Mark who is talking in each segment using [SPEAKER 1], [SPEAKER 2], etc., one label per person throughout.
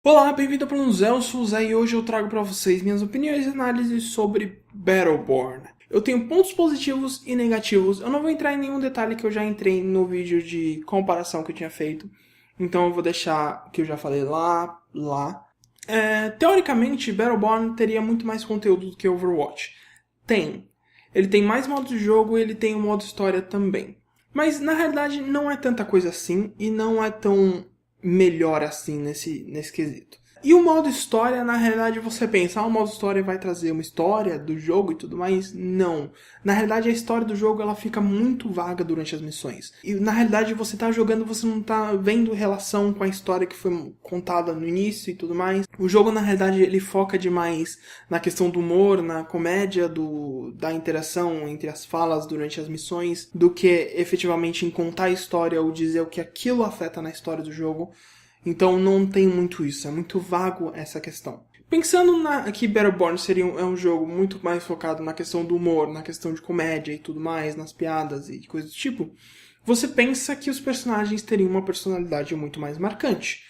[SPEAKER 1] Olá, bem-vindo para os Elsos, e hoje eu trago para vocês minhas opiniões e análises sobre Battleborn. Eu tenho pontos positivos e negativos, eu não vou entrar em nenhum detalhe que eu já entrei no vídeo de comparação que eu tinha feito, então eu vou deixar o que eu já falei lá. Teoricamente, Battleborn teria muito mais conteúdo do que Overwatch. Tem. Ele tem mais modos de jogo e ele tem um modo história também. Mas na realidade não é tanta coisa assim e não é tão melhor assim nesse quesito. E o modo história, na realidade, você pensa, o modo história vai trazer uma história do jogo e tudo mais? Não. Na realidade, a história do jogo ela fica muito vaga durante as missões. E na realidade, você tá jogando, você não tá vendo relação com a história que foi contada no início e tudo mais. O jogo, na realidade, ele foca demais na questão do humor, na comédia, da interação entre as falas durante as missões, do que efetivamente em contar a história ou dizer o que aquilo afeta na história do jogo. Então não tem muito isso, é muito vago essa questão. Pensando que Battleborn seria um jogo muito mais focado na questão do humor, na questão de comédia e tudo mais, nas piadas e coisas do tipo, você pensa que os personagens teriam uma personalidade muito mais marcante.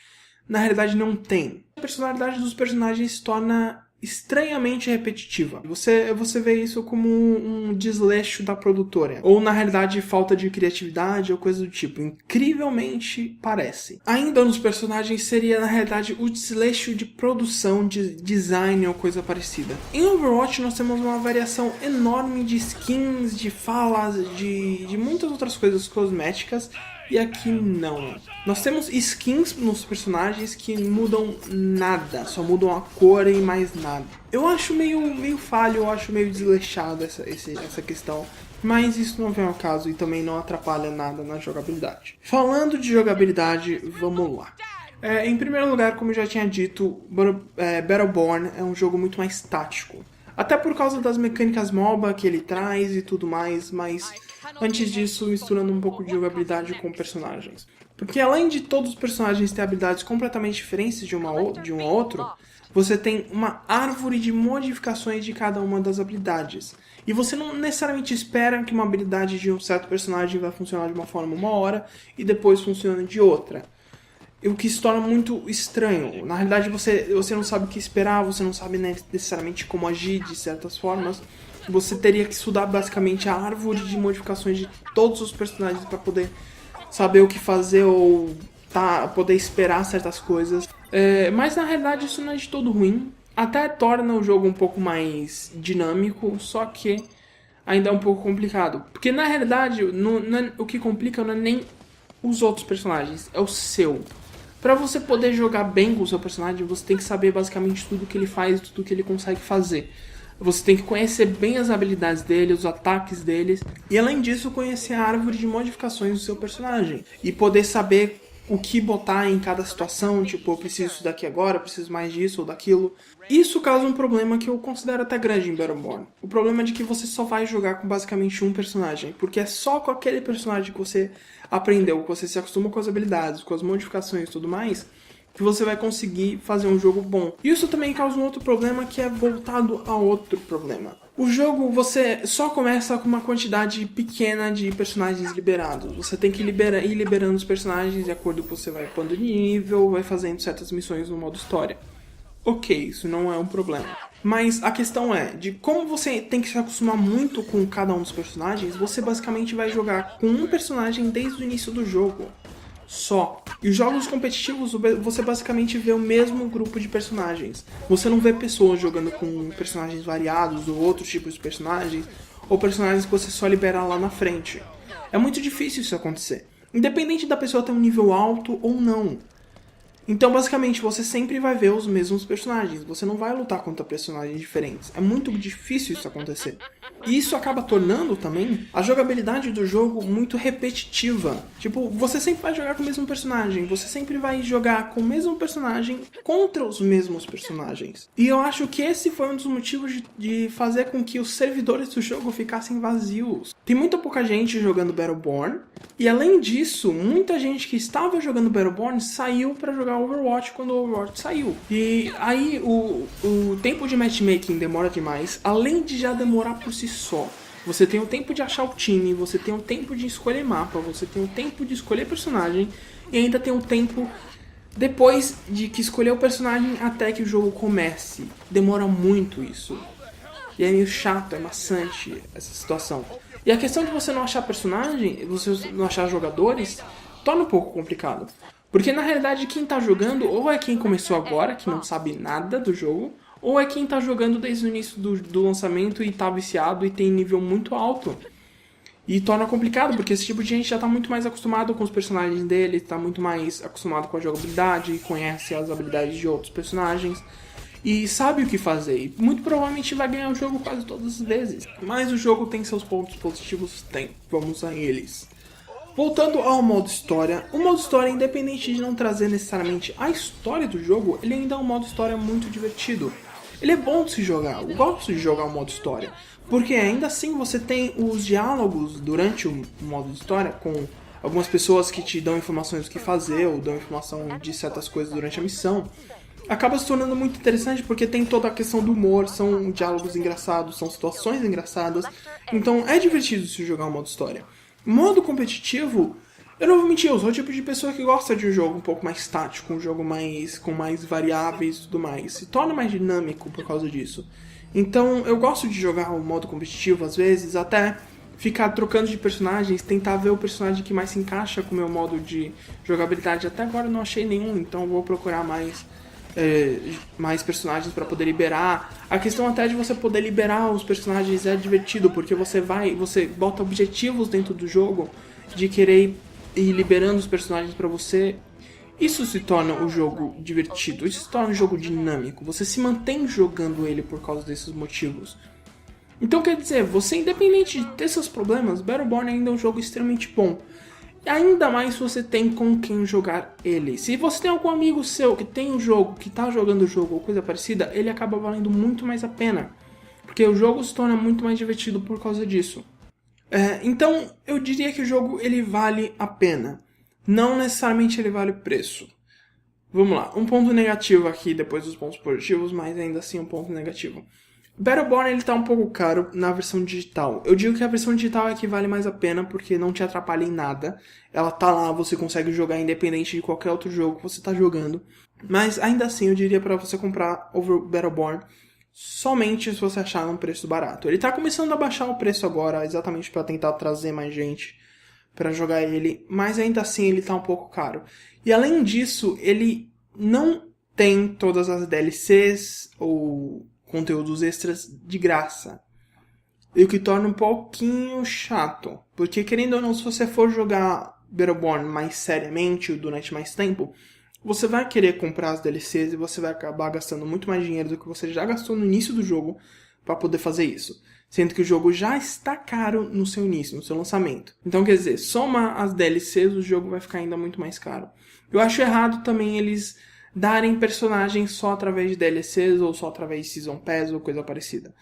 [SPEAKER 1] Na realidade não tem. A personalidade dos personagens se torna estranhamente repetitiva. Você vê isso como um desleixo da produtora. Ou, na realidade, falta de criatividade ou coisa do tipo. Incrivelmente parece. Ainda nos personagens seria, na realidade, o desleixo de produção, de design ou coisa parecida. Em Overwatch nós temos uma variação enorme de skins, de falas, de muitas outras coisas cosméticas. E aqui não. Nós temos skins nos personagens que mudam nada, só mudam a cor e mais nada. Eu acho meio falho, eu acho meio desleixado essa questão. Mas isso não vem ao caso e também não atrapalha nada na jogabilidade. Falando de jogabilidade, vamos lá. Em primeiro lugar, como eu já tinha dito, Battleborn é um jogo muito mais tático. Até por causa das mecânicas MOBA que ele traz e tudo mais, mas antes disso, misturando um pouco de jogabilidade com personagens. Porque além de todos os personagens terem habilidades completamente diferentes de um ao outro, você tem uma árvore de modificações de cada uma das habilidades. E você não necessariamente espera que uma habilidade de um certo personagem vai funcionar de uma forma uma hora e depois funcione de outra. O que se torna muito estranho. Na realidade, você não sabe o que esperar, você não sabe necessariamente como agir de certas formas. Você teria que estudar basicamente a árvore de modificações de todos os personagens para poder saber o que fazer ou poder esperar certas coisas. Mas na realidade isso não é de todo ruim. Até torna o jogo um pouco mais dinâmico, só que ainda é um pouco complicado. Porque na realidade o que complica não é nem os outros personagens, é o seu. Pra você poder jogar bem com o seu personagem, você tem que saber basicamente tudo que ele faz, tudo que ele consegue fazer. Você tem que conhecer bem as habilidades dele, os ataques deles. E além disso, conhecer a árvore de modificações do seu personagem. E poder saber o que botar em cada situação. Tipo, eu preciso disso daqui agora, eu preciso mais disso ou daquilo. Isso causa um problema que eu considero até grande em Battleborn. O problema é de que você só vai jogar com basicamente um personagem. Porque é só com aquele personagem que você aprendeu, que você se acostuma com as habilidades, com as modificações e tudo mais, que você vai conseguir fazer um jogo bom. Isso também causa um outro problema que é voltado a outro problema. O jogo, você só começa com uma quantidade pequena de personagens liberados. Você tem que ir liberando os personagens de acordo com você vai pondo de nível, vai fazendo certas missões no modo história. Ok, isso não é um problema. Mas a questão é, de como você tem que se acostumar muito com cada um dos personagens, você basicamente vai jogar com um personagem desde o início do jogo. Só. E os jogos competitivos, você basicamente vê o mesmo grupo de personagens. Você não vê pessoas jogando com personagens variados ou outros tipos de personagens, ou personagens que você só libera lá na frente. É muito difícil isso acontecer. Independente da pessoa ter um nível alto ou não. Então, basicamente, você sempre vai ver os mesmos personagens. Você não vai lutar contra personagens diferentes. É muito difícil isso acontecer. E isso acaba tornando também a jogabilidade do jogo muito repetitiva. Tipo, você sempre vai jogar com o mesmo personagem. Você sempre vai jogar com o mesmo personagem contra os mesmos personagens. E eu acho que esse foi um dos motivos de fazer com que os servidores do jogo ficassem vazios. Tem muita pouca gente jogando Battleborn. E além disso, muita gente que estava jogando Battleborn saiu para jogar Overwatch quando o Overwatch saiu. E aí o tempo de matchmaking demora demais, além de já demorar por si só. Você tem o tempo de achar o time, você tem o tempo de escolher mapa, você tem o tempo de escolher personagem e ainda tem o tempo Depois de que escolher o personagem até que o jogo comece, demora muito isso. E é meio chato, é maçante essa situação. E a questão de você não achar personagem, você não achar jogadores, torna um pouco complicado. Porque na realidade quem tá jogando ou é quem começou agora, que não sabe nada do jogo, ou é quem tá jogando desde o início do lançamento e tá viciado e tem nível muito alto. E torna complicado, porque esse tipo de gente já tá muito mais acostumado com os personagens dele, tá muito mais acostumado com a jogabilidade, conhece as habilidades de outros personagens e sabe o que fazer. E muito provavelmente vai ganhar o jogo quase todas as vezes. Mas o jogo tem seus pontos positivos? Tem. Vamos a eles. Voltando ao modo história, o modo história, independente de não trazer necessariamente a história do jogo, ele ainda é um modo história muito divertido. Ele é bom de se jogar, eu gosto de jogar o modo história, porque ainda assim você tem os diálogos durante o modo história com algumas pessoas que te dão informações do que fazer ou dão informação de certas coisas durante a missão. Acaba se tornando muito interessante porque tem toda a questão do humor, são diálogos engraçados, são situações engraçadas, então é divertido se jogar o modo história. Modo competitivo, eu não vou mentir, eu sou o tipo de pessoa que gosta de um jogo um pouco mais tático, um jogo com mais variáveis e tudo mais. Se torna mais dinâmico por causa disso. Então eu gosto de jogar o modo competitivo às vezes, até ficar trocando de personagens, tentar ver o personagem que mais se encaixa com o meu modo de jogabilidade. Até agora eu não achei nenhum, então vou procurar mais personagens para poder liberar. A questão até de você poder liberar os personagens é divertido, porque você bota objetivos dentro do jogo de querer ir liberando os personagens para você. Isso se torna o jogo divertido, isso se torna o jogo dinâmico, você se mantém jogando ele por causa desses motivos. Então quer dizer, você independente de ter seus problemas, Battleborn ainda é um jogo extremamente bom. Ainda mais se você tem com quem jogar ele. Se você tem algum amigo seu que tem o jogo, que tá jogando o jogo ou coisa parecida, ele acaba valendo muito mais a pena. Porque o jogo se torna muito mais divertido por causa disso. Então, eu diria que o jogo ele vale a pena. Não necessariamente ele vale o preço. Vamos lá, um ponto negativo aqui depois dos pontos positivos, mas ainda assim um ponto negativo. Battleborn ele tá um pouco caro na versão digital. Eu digo que a versão digital é que vale mais a pena porque não te atrapalha em nada. Ela tá lá, você consegue jogar independente de qualquer outro jogo que você tá jogando. Mas ainda assim eu diria para você comprar o Battleborn somente se você achar um preço barato. Ele tá começando a baixar o preço agora, exatamente para tentar trazer mais gente para jogar ele, mas ainda assim ele tá um pouco caro. E além disso, ele não tem todas as DLCs ou conteúdos extras de graça. E o que torna um pouquinho chato. Porque querendo ou não, se você for jogar Battleborn mais seriamente, durante mais tempo, você vai querer comprar as DLCs e você vai acabar gastando muito mais dinheiro do que você já gastou no início do jogo para poder fazer isso. Sendo que o jogo já está caro no seu início, no seu lançamento. Então quer dizer, soma as DLCs, o jogo vai ficar ainda muito mais caro. Eu acho errado também eles darem personagens só através de DLCs ou só através de Season Pass ou coisa parecida.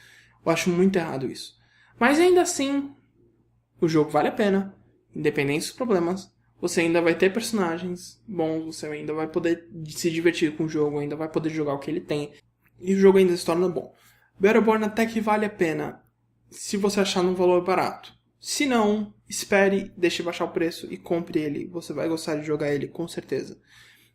[SPEAKER 1] Eu acho muito errado isso. Mas ainda assim, o jogo vale a pena, independente dos problemas. Você ainda vai ter personagens bons, você ainda vai poder se divertir com o jogo, ainda vai poder jogar o que ele tem. E o jogo ainda se torna bom. Battleborn até que vale a pena se você achar num valor barato. Se não, espere, deixe baixar o preço e compre ele. Você vai gostar de jogar ele, com certeza.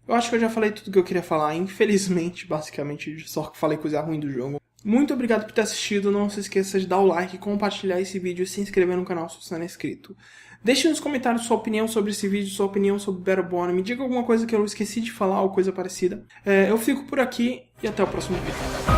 [SPEAKER 1] Eu acho que eu já falei tudo que eu queria falar, infelizmente, basicamente, só falei coisa ruim do jogo. Muito obrigado por ter assistido, não se esqueça de dar o like, compartilhar esse vídeo e se inscrever no canal se você não é inscrito. Deixe nos comentários sua opinião sobre esse vídeo, sua opinião sobre Battleborn, me diga alguma coisa que eu esqueci de falar ou coisa parecida. Eu fico por aqui e até o próximo vídeo.